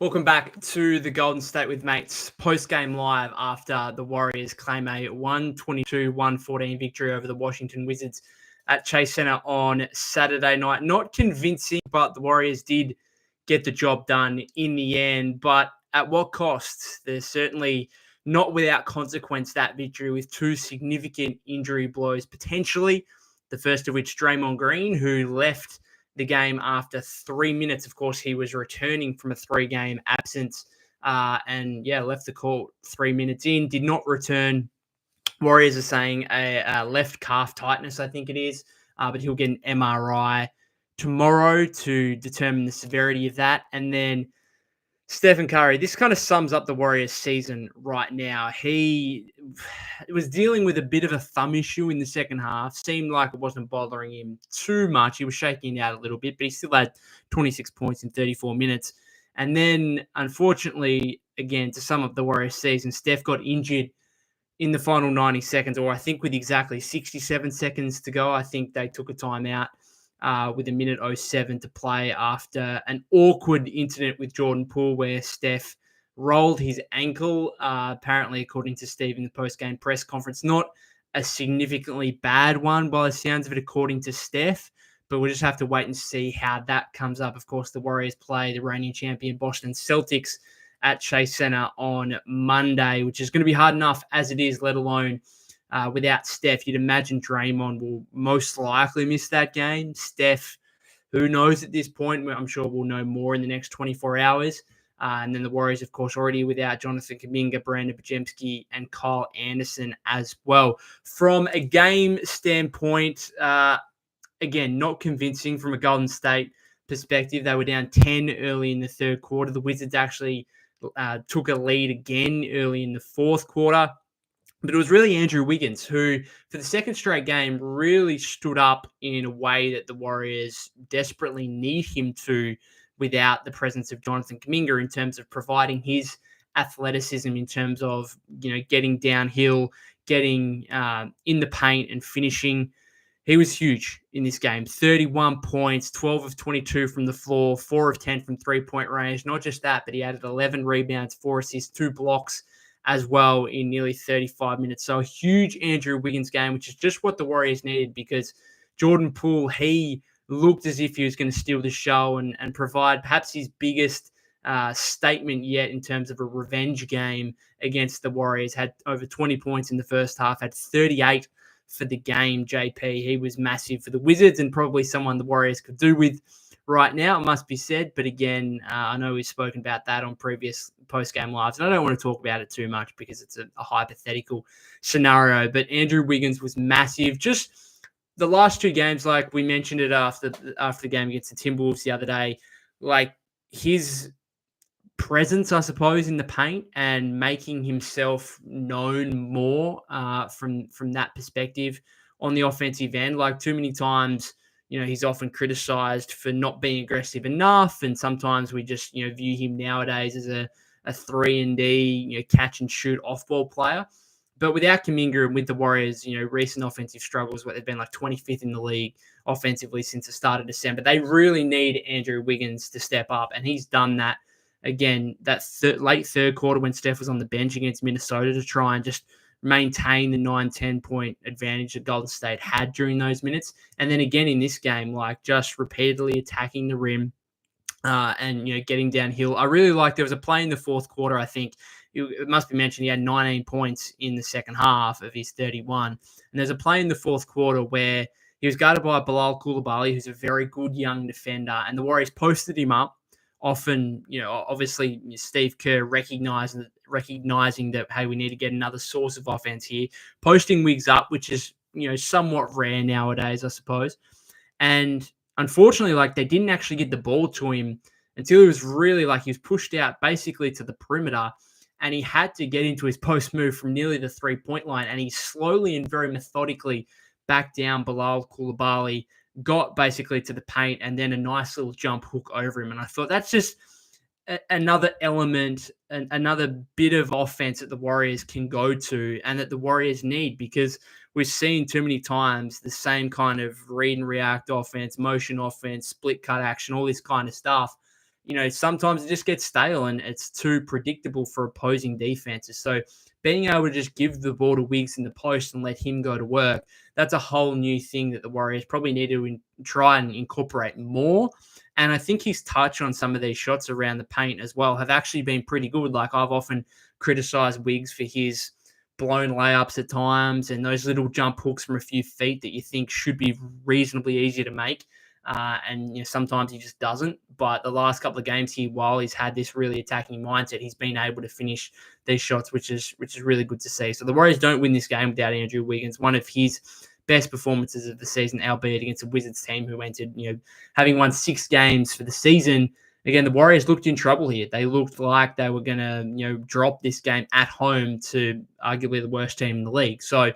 Welcome back to the Golden State with Mates post-game live after the Warriors claim a 122-114 victory over the Washington Wizards at Chase Center on Saturday night. Not convincing, but the Warriors did get the job done in the end. But at what cost? There's certainly not without consequence that victory with two significant injury blows potentially. The first of which Draymond Green, who left the game after 3 minutes. Of course, he was returning from a 3-game absence and left the court 3 minutes in, did not return. Warriors are saying a left calf tightness, I think it is, but he'll get an MRI tomorrow to determine the severity of that. And then Stephen Curry, this kind of sums up the Warriors season right now. He was dealing with a bit of a thumb issue in the second half. Seemed like it wasn't bothering him too much. He was shaking it out a little bit, but he still had 26 points in 34 minutes. And then, unfortunately, again, to sum up the Warriors season, Steph got injured in the final 90 seconds, or I think with exactly 67 seconds to go. I think they took a timeout with 1:07 to play after an awkward incident with Jordan Poole where Steph rolled his ankle, apparently, according to Steve in the post-game press conference. Not a significantly bad one by the sounds of it, according to Steph, but we'll just have to wait and see how that comes up. Of course, the Warriors play the reigning champion Boston Celtics at Chase Center on Monday, which is going to be hard enough as it is, let alone without Steph. You'd imagine Draymond will most likely miss that game. Steph, who knows at this point? I'm sure we'll know more in the next 24 hours. And then the Warriors, of course, already without Jonathan Kuminga, Brandon Podziemski, and Kyle Anderson as well. From a game standpoint, again, not convincing from a Golden State perspective. They were down 10 early in the third quarter. The Wizards actually took a lead again early in the fourth quarter. But it was really Andrew Wiggins who, for the second straight game, really stood up in a way that the Warriors desperately need him to without the presence of Jonathan Kuminga in terms of providing his athleticism, in terms of, getting downhill, getting in the paint and finishing. He was huge in this game. 31 points, 12 of 22 from the floor, 4 of 10 from three-point range. Not just that, but he added 11 rebounds, 4 assists, 2 blocks as well in nearly 35 minutes. So a huge Andrew Wiggins game, which is just what the Warriors needed, because Jordan Poole, he looked as if he was going to steal the show and provide perhaps his biggest statement yet in terms of a revenge game against the Warriors. Had over 20 points in the first half, had 38 for the game, JP. He was massive for the Wizards and probably someone the Warriors could do with right now, it must be said. But again, I know we've spoken about that on previous post-game lives, and I don't want to talk about it too much because it's a hypothetical scenario. But Andrew Wiggins was massive. Just the last two games, like we mentioned it after the game against the Timberwolves the other day, like his presence, I suppose, in the paint and making himself known more from that perspective on the offensive end. Like too many times, he's often criticized for not being aggressive enough, and sometimes we just, view him nowadays as a 3-and-D, catch and shoot off-ball player. But without Kuminga and with the Warriors, recent offensive struggles, where they've been like 25th in the league offensively since the start of December, they really need Andrew Wiggins to step up, and he's done that. Again, that late third quarter when Steph was on the bench against Minnesota to try and just maintain the 9-10 point advantage that Golden State had during those minutes. And then again in this game, like just repeatedly attacking the rim and, getting downhill. I really liked, there was a play in the fourth quarter, I think. It must be mentioned he had 19 points in the second half of his 31. And there's a play in the fourth quarter where he was guarded by Bilal Coulibaly, who's a very good young defender, and the Warriors posted him up. Often, obviously Steve Kerr recognizing that, hey, we need to get another source of offense here, posting Wiggs up, which is, somewhat rare nowadays, I suppose. And unfortunately, like, they didn't actually get the ball to him until he was really, he was pushed out basically to the perimeter, and he had to get into his post move from nearly the 3-point line, and he slowly and very methodically backed down Bilal Coulibaly, got basically to the paint, and then a nice little jump hook over him. And I thought that's just another element, another bit of offense that the Warriors can go to and that the Warriors need, because we've seen too many times the same kind of read and react offense, motion offense, split cut action, all this kind of stuff sometimes it just gets stale and it's too predictable for opposing defenses. So being able to just give the ball to Wiggs in the post and let him go to work, that's a whole new thing that the Warriors probably need to try and incorporate more. And I think his touch on some of these shots around the paint as well have actually been pretty good. Like I've often criticized Wiggs for his blown layups at times and those little jump hooks from a few feet that you think should be reasonably easy to make. And sometimes he just doesn't. But the last couple of games here, while he's had this really attacking mindset, he's been able to finish these shots, which is really good to see. So the Warriors don't win this game without Andrew Wiggins. One of his best performances of the season, albeit against a Wizards team who entered, having won 6 games for the season. Again, the Warriors looked in trouble here. They looked like they were going to, drop this game at home to arguably the worst team in the league. So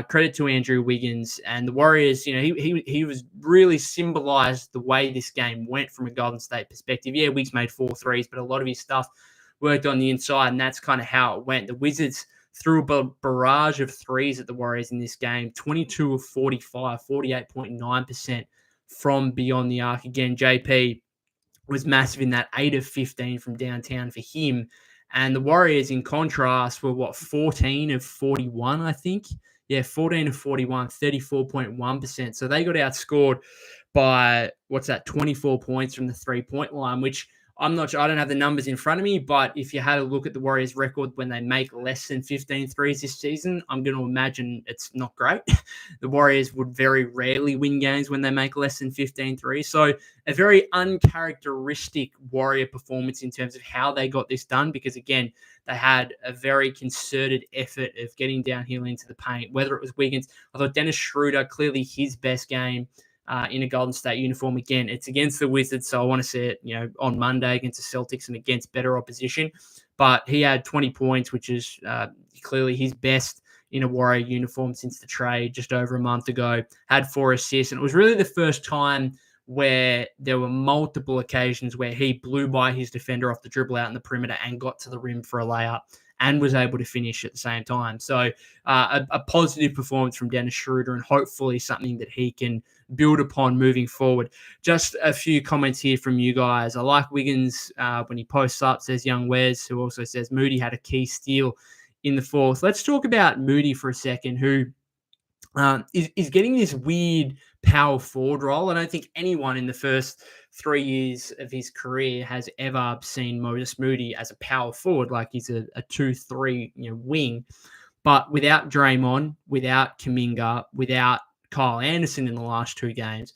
credit to Andrew Wiggins and the Warriors. He was really symbolized the way this game went from a Golden State perspective. Yeah, Wiggs made 4 threes, but a lot of his stuff worked on the inside, and that's kind of how it went. The Wizards threw a barrage of threes at the Warriors in this game, 22 of 45, 48.9% from beyond the arc. Again, JP was massive in that, 8 of 15 from downtown for him. And the Warriors, in contrast, were 14 of 41, I think. Yeah, 14 of 41, 34.1%. So they got outscored by, 24 points from the three-point line, which I'm not sure. I don't have the numbers in front of me, but if you had a look at the Warriors' record when they make less than 15 threes this season, I'm going to imagine it's not great. The Warriors would very rarely win games when they make less than 15 threes. So a very uncharacteristic Warrior performance in terms of how they got this done, because, again, they had a very concerted effort of getting downhill into the paint, whether it was Wiggins. I thought Dennis Schroeder, clearly his best game in a Golden State uniform. Again, it's against the Wizards, so I want to see it, on Monday against the Celtics and against better opposition. But he had 20 points, which is clearly his best in a Warrior uniform since the trade just over a month ago. Had 4 assists, and it was really the first time where there were multiple occasions where he blew by his defender off the dribble out in the perimeter and got to the rim for a layup and was able to finish at the same time. So a positive performance from Dennis Schroeder, and hopefully something that he can build upon moving forward. Just a few comments here from you guys. I like Wiggins when he posts up, says Young Wes, who also says Moody had a key steal in the fourth. Let's talk about Moody for a second, who is getting this weird power forward role. I don't think anyone in the first 3 years of his career has ever seen Moses Moody as a power forward, like he's a 2-3 wing. But without Draymond, without Kuminga, without Kyle Anderson in the last 2 games,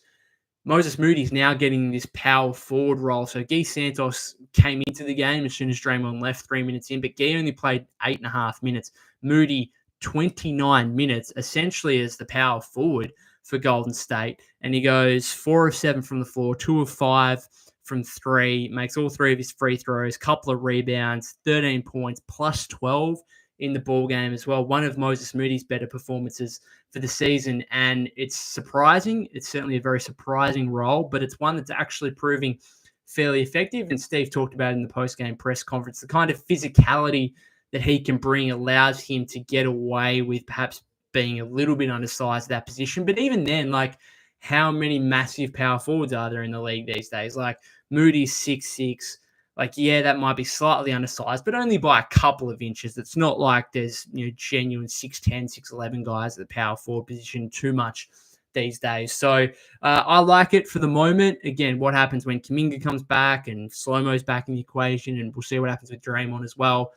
Moses Moody's now getting this power forward role. So Guy Santos came into the game as soon as Draymond left 3 minutes in, but Guy only played 8.5 minutes. Moody, 29 minutes, essentially as the power forward for Golden State. And he goes 4 of 7 from the floor, 2 of 5 from 3, makes all 3 of his free throws, couple of rebounds, 13 points, plus 12 in the ball game as well. One of Moses Moody's better performances for the season. And it's surprising. It's certainly a very surprising role, but it's one that's actually proving fairly effective. And Steve talked about it in the post-game press conference. The kind of physicality that he can bring allows him to get away with perhaps being a little bit undersized at that position. But even then, like, how many massive power forwards are there in the league these days? Like, Moody's 6'6". Like, yeah, that might be slightly undersized, but only by a couple of inches. It's not like there's genuine 6'10", 6'11 guys at the power forward position too much these days. So I like it for the moment. Again, what happens when Kuminga comes back and Slow-Mo's back in the equation, and we'll see what happens with Draymond as well.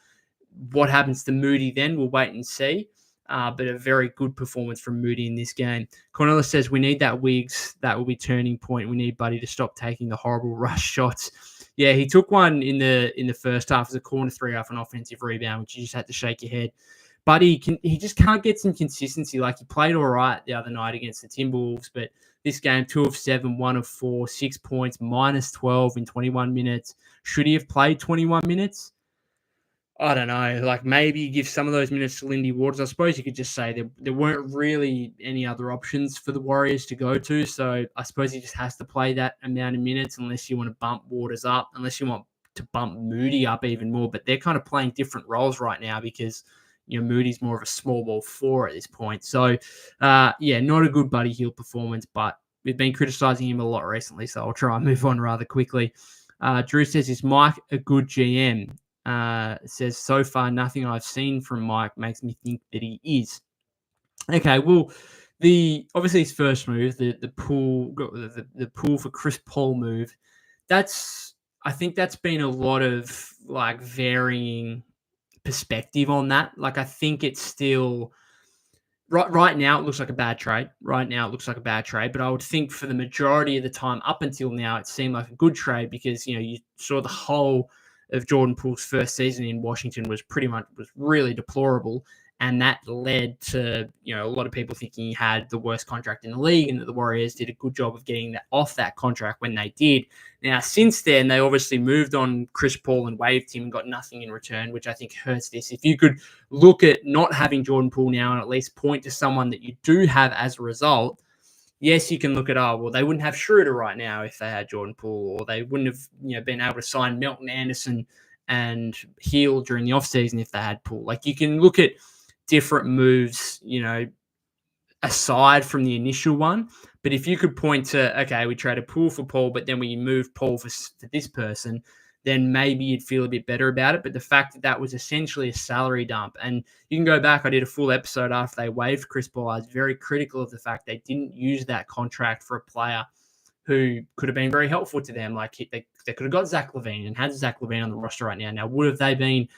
What happens to Moody then, we'll wait and see. But a very good performance from Moody in this game. Cornelis says, we need that Wiggs. That will be turning point. We need Buddy to stop taking the horrible rush shots. Yeah, he took one in the first half as a corner 3 off an offensive rebound, which you just had to shake your head. But he just can't get some consistency. Like, he played all right the other night against the Timberwolves, but this game, 2 of 7, 1 of 4, 6 points, minus 12 in 21 minutes. Should he have played 21 minutes? I don't know, like maybe give some of those minutes to Lindy Waters. I suppose you could just say there weren't really any other options for the Warriors to go to. So I suppose he just has to play that amount of minutes unless you want to bump Waters up, unless you want to bump Moody up even more. But they're kind of playing different roles right now because, Moody's more of a small ball 4 at this point. So, yeah, not a good Buddy Hield performance, but we've been criticizing him a lot recently. So I'll try and move on rather quickly. Drew says, is Mike a good GM? Says, so far, nothing I've seen from Mike makes me think that he is. Okay, well, obviously his first move, the Poole for Chris Paul move, I think that's been a lot of like varying perspective on that. Like I think it's still right now it looks like a bad trade. Right now it looks like a bad trade, but I would think for the majority of the time up until now it seemed like a good trade because you saw the whole of Jordan Poole's first season in Washington was really deplorable. And that led to, a lot of people thinking he had the worst contract in the league and that the Warriors did a good job of getting that off that contract when they did. Now, since then, they obviously moved on Chris Paul and waived him and got nothing in return, which I think hurts this. If you could look at not having Jordan Poole now and at least point to someone that you do have as a result, yes, you can look at, they wouldn't have Schroeder right now if they had Jordan Poole, or they wouldn't have been able to sign Melton Anderson and Heal during the offseason if they had Poole. Like you can look at different moves, aside from the initial one. But if you could point to, okay, we traded Poole for Paul, but then we moved Paul for this person, then maybe you'd feel a bit better about it. But the fact that was essentially a salary dump, and you can go back, I did a full episode after they waived Chris Paul. I was very critical of the fact they didn't use that contract for a player who could have been very helpful to them. Like they could have got Zach LaVine and had Zach LaVine on the roster right now. Now, would have they been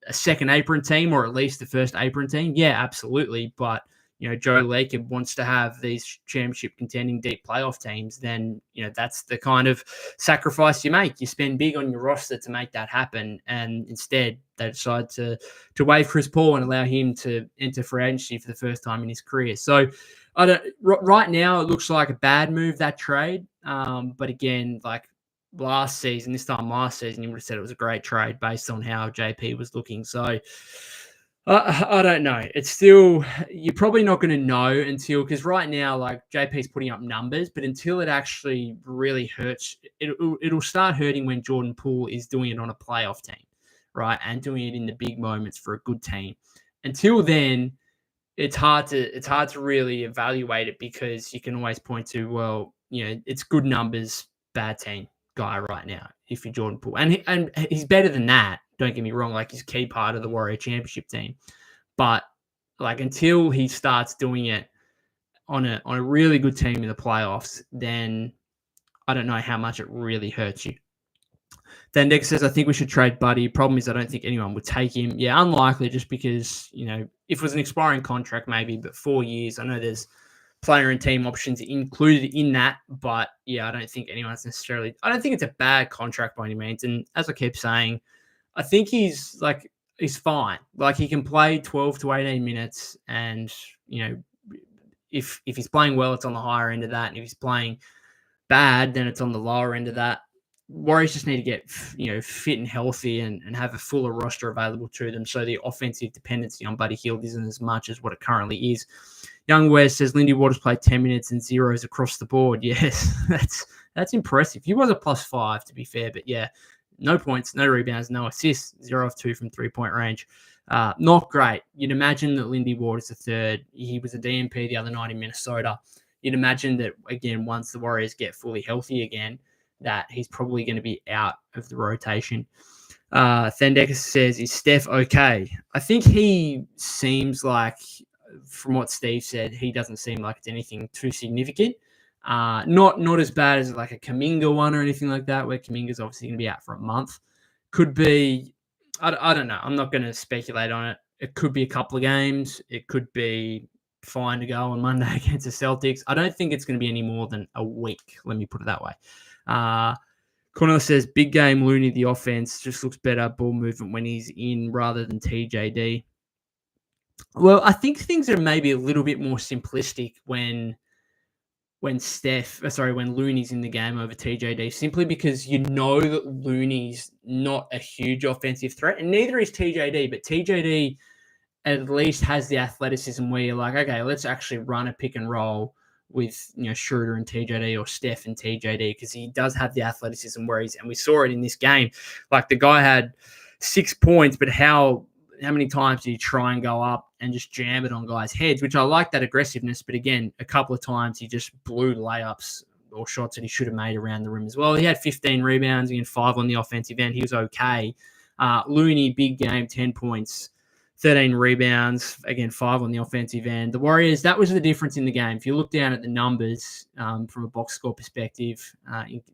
a second apron team or at least the first apron team? Yeah, absolutely. But, Joe Lacob wants to have these championship contending deep playoff teams, then, that's the kind of sacrifice you make. You spend big on your roster to make that happen. And instead they decide to waive Chris Paul and allow him to enter free agency for the first time in his career. So right now it looks like a bad move, that trade. But again, like, this time last season, you would have said it was a great trade based on how JP was looking. So I don't know. It's still, you're probably not going to know because right now, like JP's putting up numbers, but until it actually really hurts, it'll start hurting when Jordan Poole is doing it on a playoff team, right? And doing it in the big moments for a good team. Until then, it's hard to really evaluate it because you can always point to, it's good numbers, bad team guy right now if you're Jordan Poole. And he's better than that, don't get me wrong, like he's a key part of the Warrior championship team. But like until he starts doing it on a really good team in the playoffs, then I don't know how much it really hurts you. Then Nick says, I think we should trade Buddy. Problem is I don't think anyone would take him. Yeah, unlikely just because, if it was an expiring contract maybe, but 4 years, I know there's player and team options included in that, but yeah, I don't think I don't think it's a bad contract by any means. And as I keep saying, I think he's fine. Like he can play 12 to 18 minutes and, if he's playing well, it's on the higher end of that. And if he's playing bad, then it's on the lower end of that. Warriors just need to get, fit and healthy and have a fuller roster available to them. So the offensive dependency on Buddy Hield isn't as much as what it currently is. Young Wes says Lindy Waters played 10 minutes and zeros across the board. Yes, that's impressive. He was a +5 to be fair, but yeah, no points, no rebounds, no assists, 0 of 2 from 3-point range. Not great. You'd imagine that Lindy Waters the third. He was a DMP the other night in Minnesota. You'd imagine that, again, once the Warriors get fully healthy again, that he's probably going to be out of the rotation. Thendecker says, is Steph okay? I think he seems like, from what Steve said, he doesn't seem like it's anything too significant. Not as bad as like a Kuminga one or anything like that, where Kuminga's obviously going to be out for a month. Could be, I don't know. I'm not going to speculate on it. It could be a couple of games. It could be fine to go on Monday against the Celtics. I don't think it's going to be any more than a week. Let me put it that way. Cornell says, big game Looney, the offense just looks better ball movement when he's in rather than TJD. Well, I think things are maybe a little bit more simplistic when Looney's in the game over TJD, simply because that Looney's not a huge offensive threat, and neither is TJD, but TJD at least has the athleticism where you're like, okay, let's actually run a pick and roll with Schroeder and TJD or Steph and TJD, because he does have the athleticism and we saw it in this game. Like the guy had 6 points, but how many times did he try and go up and just jam it on guys' heads, which I like that aggressiveness. But again, a couple of times he just blew layups or shots that he should have made around the rim as well. He had 15 rebounds and 5 on the offensive end. He was okay. Looney, big game, 10 points, 13 rebounds, again, 5 on the offensive end. The Warriors, that was the difference in the game. If you look down at the numbers from a box score perspective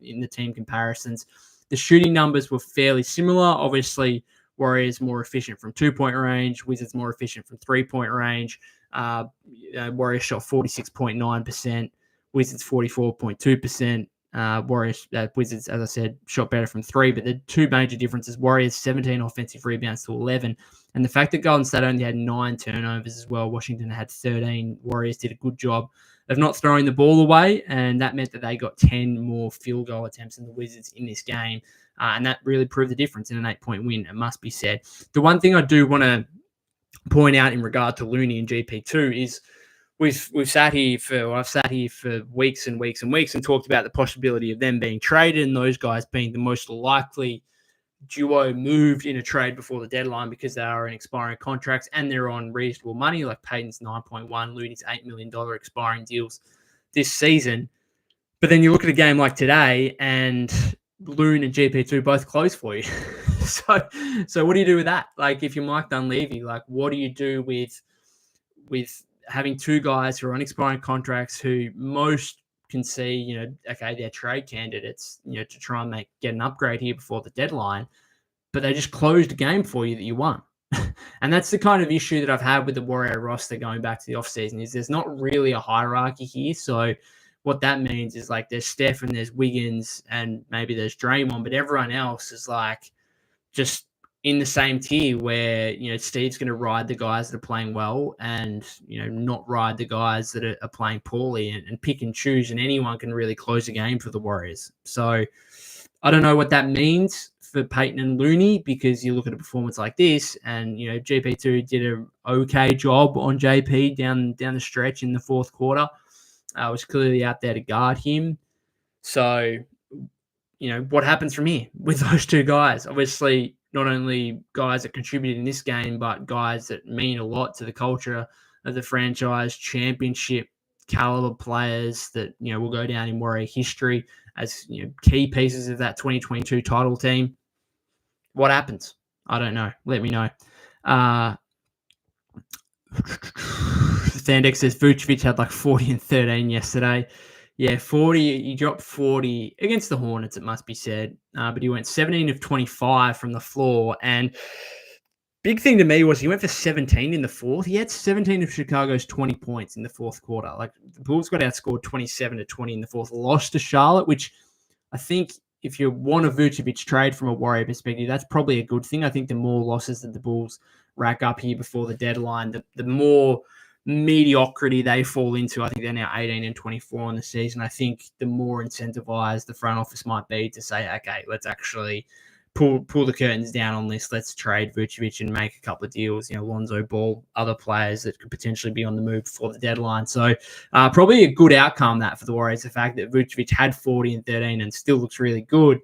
in the team comparisons, the shooting numbers were fairly similar. Obviously, Warriors more efficient from 2-point range, Wizards more efficient from 3-point range. Warriors shot 46.9%, Wizards 44.2%. Wizards, as I said, shot better from 3, but the two major differences: Warriors 17 offensive rebounds to 11, and the fact that Golden State only had 9 turnovers as well. Washington had 13. Warriors did a good job of not throwing the ball away, and that meant that they got 10 more field goal attempts than the Wizards in this game, and that really proved the difference in an 8-point win, it must be said. The one thing I do want to point out in regard to Looney and GP2 is I've sat here for weeks and weeks and weeks and talked about the possibility of them being traded and those guys being the most likely duo moved in a trade before the deadline because they are in expiring contracts and they're on reasonable money, like Payton's 9.1, Looney's $8 million expiring deals this season. But then you look at a game like today and Loon and GP2 both close for you. So what do you do with that? Like, if you're Mike Dunleavy, like, what do you do with having two guys who are on expiring contracts who most can see, okay, they're trade candidates, to try and get an upgrade here before the deadline, but they just closed a game for you that you won. And that's the kind of issue that I've had with the Warrior roster going back to the offseason, is there's not really a hierarchy here. So what that means is, like, there's Steph and there's Wiggins and maybe there's Draymond, but everyone else is like just in the same tier where, Steve's going to ride the guys that are playing well and, not ride the guys that are playing poorly and pick and choose, and anyone can really close a game for the Warriors. So I don't know what that means for Payton and Looney, because you look at a performance like this and, GP2 did an okay job on JP down the stretch in the fourth quarter. Was clearly out there to guard him. So, what happens from here with those two guys? Obviously, not only guys that contributed in this game, but guys that mean a lot to the culture of the franchise, championship caliber players that, will go down in Warrior history as, key pieces of that 2022 title team. What happens? I don't know. Let me know. Thandex says Vucevic had like 40 and 13 yesterday. Yeah, 40. He dropped 40 against the Hornets, it must be said. But he went 17 of 25 from the floor. And big thing to me was he went for 17 in the fourth. He had 17 of Chicago's 20 points in the fourth quarter. Like, the Bulls got outscored 27-20 in the fourth, lost to Charlotte, which I think if you want a Vucevic trade from a Warrior perspective, that's probably a good thing. I think the more losses that the Bulls rack up here before the deadline, the more mediocrity they fall into. I think they're now 18 and 24 in the season. I think the more incentivized the front office might be to say, okay, let's actually pull the curtains down on this. Let's trade Vucevic and make a couple of deals, Lonzo Ball, other players that could potentially be on the move before the deadline. So probably a good outcome that for the Warriors, the fact that Vucevic had 40 and 13 and still looks really good.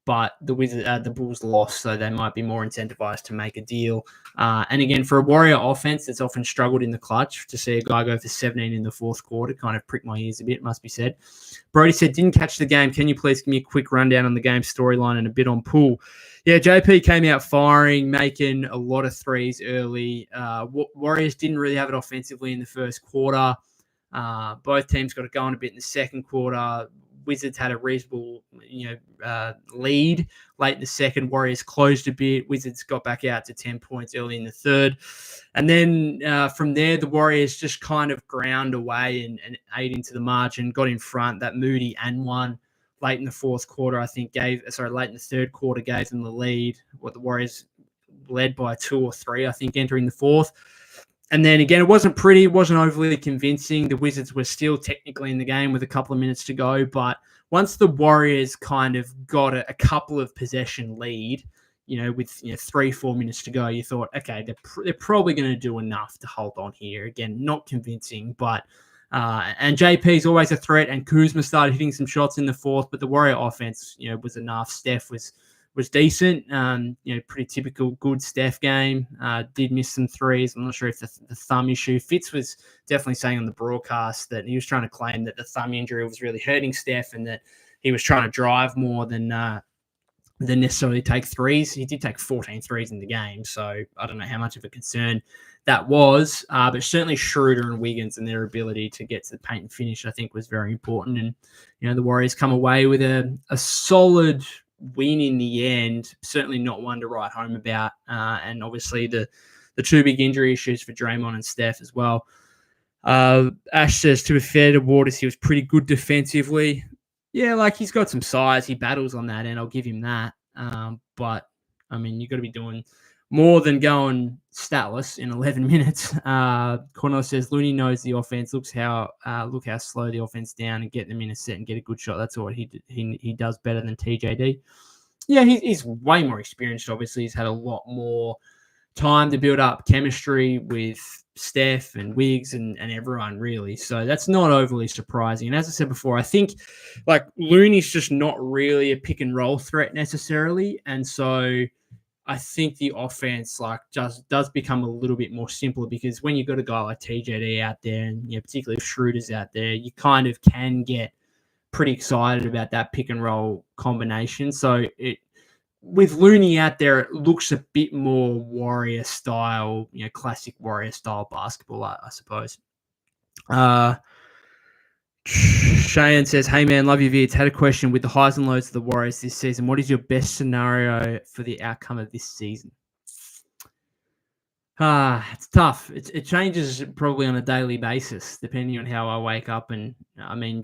But the Bulls lost, so they might be more incentivized to make a deal. And again, for a Warrior offense that's often struggled in the clutch, to see a guy go for 17 in the fourth quarter kind of pricked my ears a bit, must be said. Brody said, didn't catch the game. Can you please give me a quick rundown on the game storyline and a bit on Poole? Yeah, JP came out firing, making a lot of threes early. Warriors didn't really have it offensively in the first quarter. Both teams got it going a bit in the second quarter. Wizards had a reasonable, lead late in the second. Warriors closed a bit. Wizards got back out to 10 points early in the third. And then from there, the Warriors just kind of ground away and ate into the margin, got in front. That Moody and one late in the fourth quarter, I think late in the third quarter gave them the lead. What the Warriors led by 2 or 3, I think, entering the fourth. And then again, it wasn't pretty. It wasn't overly convincing. The Wizards were still technically in the game with a couple of minutes to go. But once the Warriors kind of got a couple of possession lead, with 3-4 minutes to go, you thought, okay, they're probably going to do enough to hold on here. Again, not convincing, but and JP's always a threat. And Kuzma started hitting some shots in the fourth, but the Warrior offense, was enough. Steph was was decent. Pretty typical good Steph game. Did miss some threes. I'm not sure if the thumb issue. Fitz was definitely saying on the broadcast that he was trying to claim that the thumb injury was really hurting Steph and that he was trying to drive more than necessarily take threes. He did take 14 threes in the game, so I don't know how much of a concern that was. But certainly Schroeder and Wiggins and their ability to get to the paint and finish, I think, was very important. And, the Warriors come away with a solid win in the end, certainly not one to write home about. And obviously the two big injury issues for Draymond and Steph as well. Ash says, to be fair to Waters, he was pretty good defensively. Yeah, he's got some size. He battles on that end. I'll give him that. But, you've got to be doing more than going statless in 11 minutes. Cornell says, Looney knows the offense. Look how slow the offense down and get them in a set and get a good shot. That's what he does better than TJD. Yeah, he's way more experienced, obviously. He's had a lot more time to build up chemistry with Steph and Wiggs and everyone, really. So that's not overly surprising. And as I said before, I think Looney's just not really a pick and roll threat necessarily. And so I think the offense just does become a little bit more simpler because when you've got a guy like TJD out there and particularly if Schroeder's out there, you kind of can get pretty excited about that pick and roll combination. So with Looney out there, it looks a bit more Warrior style, classic Warrior style basketball, I suppose. Cheyenne says, hey man, love your vids. Had a question with the highs and lows of the Warriors this season. What is your best scenario for the outcome of this season? It's tough. It changes probably on a daily basis, depending on how I wake up. And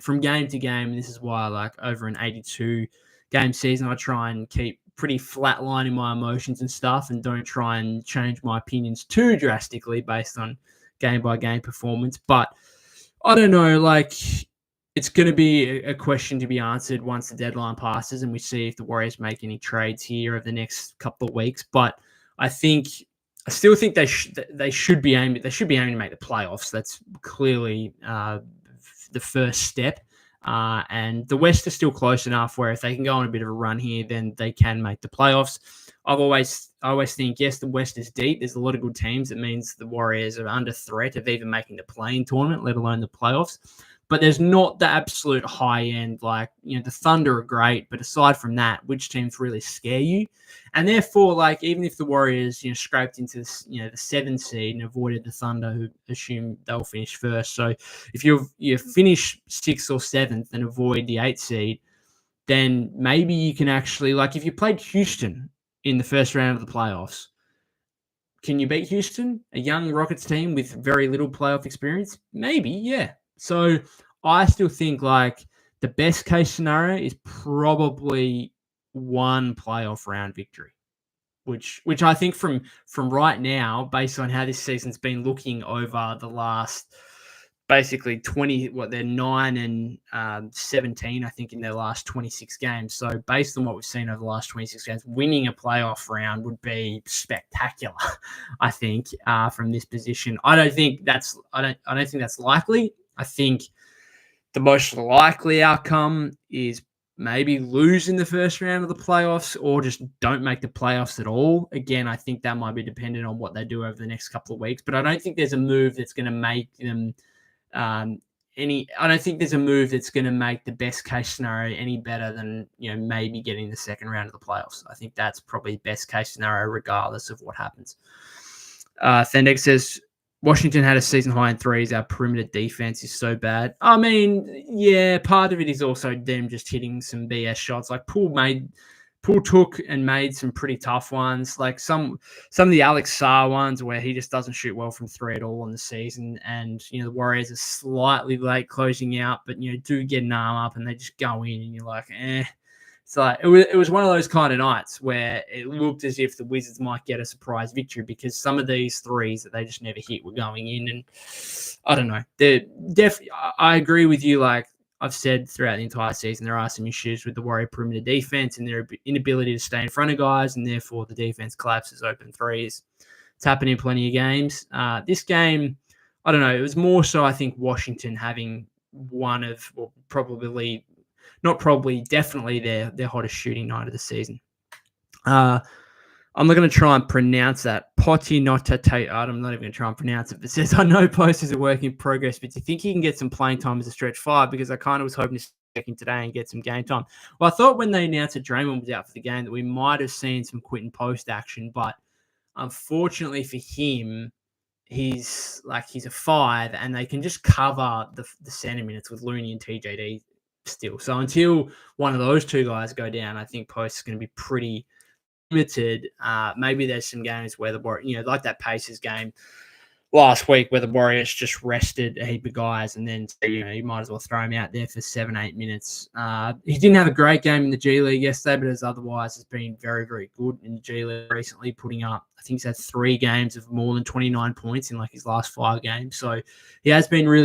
from game to game, this is why over an 82 game season, I try and keep pretty flat line in my emotions and stuff and don't try and change my opinions too drastically based on game by game performance. But I don't know, it's going to be a question to be answered once the deadline passes and we see if the Warriors make any trades here over the next couple of weeks. But I still think they should be aiming to make the playoffs. That's clearly the first step. And the West is still close enough where if they can go on a bit of a run here, then they can make the playoffs. I always think, yes, the West is deep. There's a lot of good teams. It means the Warriors are under threat of even making the play-in tournament, let alone the playoffs. But there's not the absolute high end. The Thunder are great, but aside from that, which teams really scare you? And therefore, even if the Warriors, scraped into this, the 7 seed and avoided the Thunder, who assume they'll finish first. So if you finish 6th or 7th and avoid the 8 seed, then maybe you can actually, if you played Houston in the first round of the playoffs, can you beat Houston, a young Rockets team with very little playoff experience? Maybe, yeah. So I still think the best case scenario is probably one playoff round victory, which I think from right now, based on how this season's been looking over the last basically 20, they're 9 and 17, I think, in their last 26 games. So based on what we've seen over the last 26 games, winning a playoff round would be spectacular, I think, from this position. I don't think that's likely. I think the most likely outcome is maybe lose in the first round of the playoffs or just don't make the playoffs at all. Again, I think that might be dependent on what they do over the next couple of weeks, but I don't think there's a move that's going to make them I don't think there's a move that's going to make the best case scenario any better than, maybe getting the second round of the playoffs. I think that's probably best case scenario regardless of what happens. Fendek says, Washington had a season high in threes. Our perimeter defense is so bad. Yeah, part of it is also them just hitting some BS shots. Poole took and made some pretty tough ones. Some of the Alex Sarr ones where he just doesn't shoot well from 3 at all in the season. And, the Warriors are slightly late closing out, but, do get an arm up and they just go in and you're like, eh. It's it was one of those kind of nights where it looked as if the Wizards might get a surprise victory because some of these threes that they just never hit were going in. And I don't know. I agree with you. I've said throughout the entire season, there are some issues with the Warrior perimeter defense and their inability to stay in front of guys, and therefore the defense collapses open threes. It's happened in plenty of games. This game, I don't know. It was more so, I think, Washington having one of, definitely their hottest shooting night of the season. I'm not going to try and pronounce that. Potinotate. I'm not even going to try and pronounce it. But it says, I know Post is a work in progress, but do you think he can get some playing time as a stretch five? Because I kind of was hoping to check him today and get some game time. Well, I thought when they announced that Draymond was out for the game that we might have seen some Quentin Post action, but unfortunately for him, he's a five, and they can just cover the center minutes with Looney and TJD still. So until one of those two guys go down, I think Post is going to be pretty limited. Maybe there's some games where the Warriors, like that Pacers game last week where the Warriors just rested a heap of guys, and then you might as well throw him out there for 7-8 minutes. He didn't have a great game in the G League yesterday, but otherwise has been very, very good in the G League recently, putting up, I think he's had 3 games of more than 29 points in like his last 5 games. So he has been really